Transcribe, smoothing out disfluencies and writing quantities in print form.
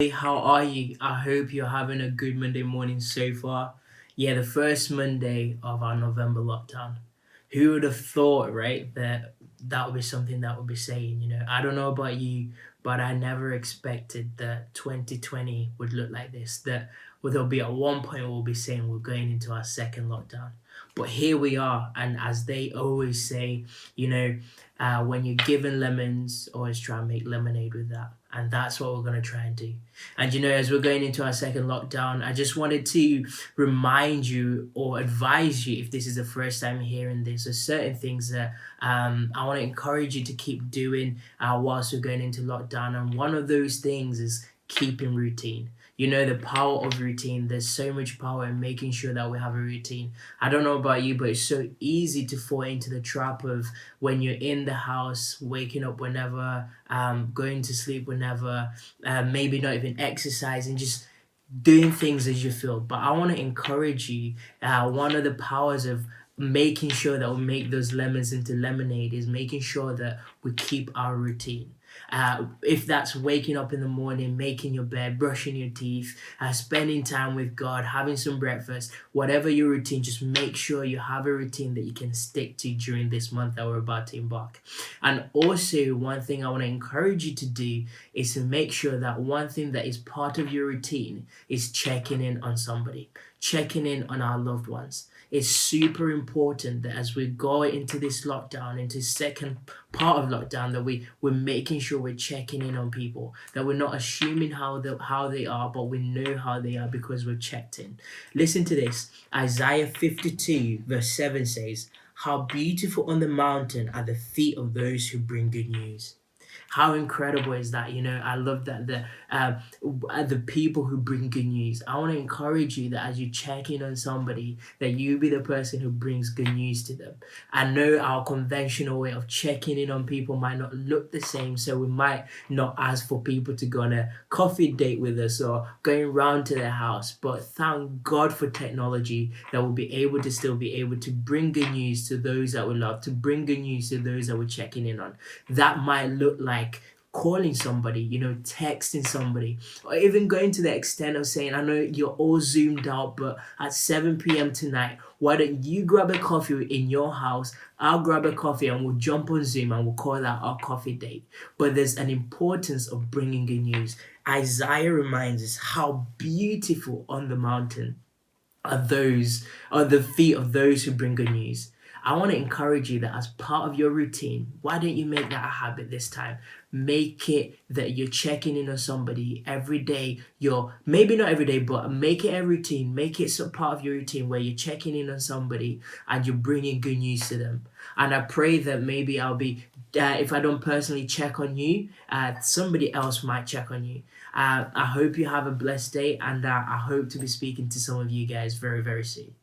Hey, how are you? I hope you're having a good Monday morning so far. Yeah, the first Monday of our November lockdown. Who would have thought, right, that that would be something that would be saying, I don't know about you, but I never expected that 2020 would look like this. That there'll be at one point we'll be saying we're going into our second lockdown. But here we are, and as they always say, when you're given lemons, always try and make lemonade with that. And that's what we're going to try and do. And as we're going into our second lockdown, I just wanted to remind you or advise you, if this is the first time hearing this, there's certain things that I want to encourage you to keep doing whilst we're going into lockdown. And one of those things is keeping routine. The power of routine. There's so much power in making sure that we have a routine. I don't know about you, but it's so easy to fall into the trap of when you're in the house, waking up whenever, going to sleep whenever, maybe not even exercising, just doing things as you feel. But I want to encourage you. One of the powers of making sure that we make those lemons into lemonade is making sure that we keep our routine. If that's waking up in the morning, making your bed, brushing your teeth, spending time with God, having some breakfast, whatever your routine, just make sure you have a routine that you can stick to during this month that we're about to embark. And also, one thing I want to encourage you to do is to make sure that one thing that is part of your routine is checking in on somebody, checking in on our loved ones. It's super important that as we go into this lockdown, into second part of lockdown, that we're making sure we're checking in on people, that we're not assuming how they are, but we know how they are because we've checked in. Listen to this. Isaiah 52 verse 7 says, "How beautiful on the mountain are the feet of those who bring good news." How incredible is that? I love that the people who bring good news. I want to encourage you that as you check in on somebody, that you be the person who brings good news to them. I know our conventional way of checking in on people might not look the same, so we might not ask for people to go on a coffee date with us or going round to their house. But thank God for technology that will be able to still be able to bring good news to those that we love, to bring good news to those that we're checking in on. That might look like calling somebody, texting somebody, or even going to the extent of saying, I know you're all zoomed out, but at 7 p.m. tonight, why don't you grab a coffee in your house? I'll grab a coffee and we'll jump on Zoom and we'll call that our coffee date. But there's an importance of bringing good news. Isaiah reminds us how beautiful on the mountain are the feet of those who bring good news. I want to encourage you that as part of your routine, why don't you make that a habit this time? Make it that you're checking in on somebody every day. You're maybe not every day, but make it a routine. Make it some part of your routine where you're checking in on somebody and you're bringing good news to them. And I pray that maybe I'll be, if I don't personally check on you, somebody else might check on you. I hope you have a blessed day, and I hope to be speaking to some of you guys very, very soon.